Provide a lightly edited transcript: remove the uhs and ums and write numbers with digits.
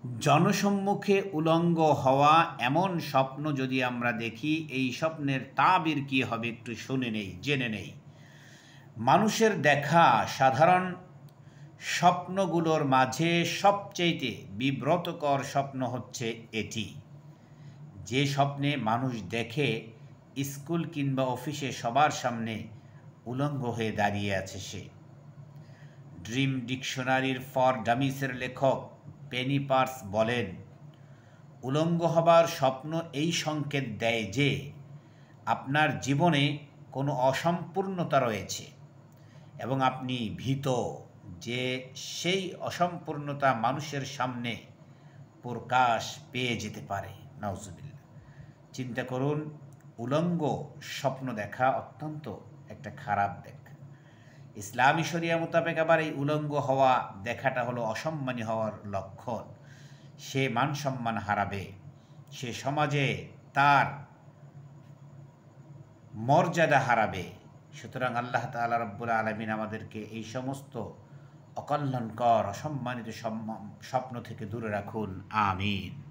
জনসম্মুখে উলঙ্গ হওয়া এমন স্বপ্ন যদি আমরা দেখি, এই স্বপ্নের তাবির কী হবে একটু জেনে নেই। মানুষের দেখা সাধারণ স্বপ্নগুলোর মাঝে সবচেয়ে বিব্রতকর স্বপ্ন হচ্ছে এটি, যে স্বপ্নে মানুষ দেখে স্কুল কিংবা অফিসে সবার সামনে উলঙ্গ হয়ে দাঁড়িয়ে আছে সে। ড্রিম ডিকশনারির ফর ডামিসের লেখক পেনি পার্স বলেন, উলঙ্গ হবার স্বপ্ন এই সংকেত দেয় যে আপনার জীবনে কোনো অসম্পূর্ণতা রয়েছে এবং আপনি ভীত যে সেই অসম্পূর্ণতা মানুষের সামনে প্রকাশ পেয়ে যেতে পারে। নাউজুবিল্লাহ। চিন্তা করুন, উলঙ্গ স্বপ্ন দেখা অত্যন্ত একটা খারাপ দেখা। ইসলামী শরিয়া মোতাবেক আবার এই উলঙ্গ হওয়া দেখাটা হলো অসম্মানী হওয়ার লক্ষণ। সে মান সম্মান হারাবে, সে সমাজে তার মর্যাদা হারাবে। সুতরাং আল্লাহ তাআলা রব্বুল আলামিন আমাদেরকে এই সমস্ত অকল্যাণকর অসম্মানিত স্বপ্ন থেকে দূরে রাখুন। আমিন।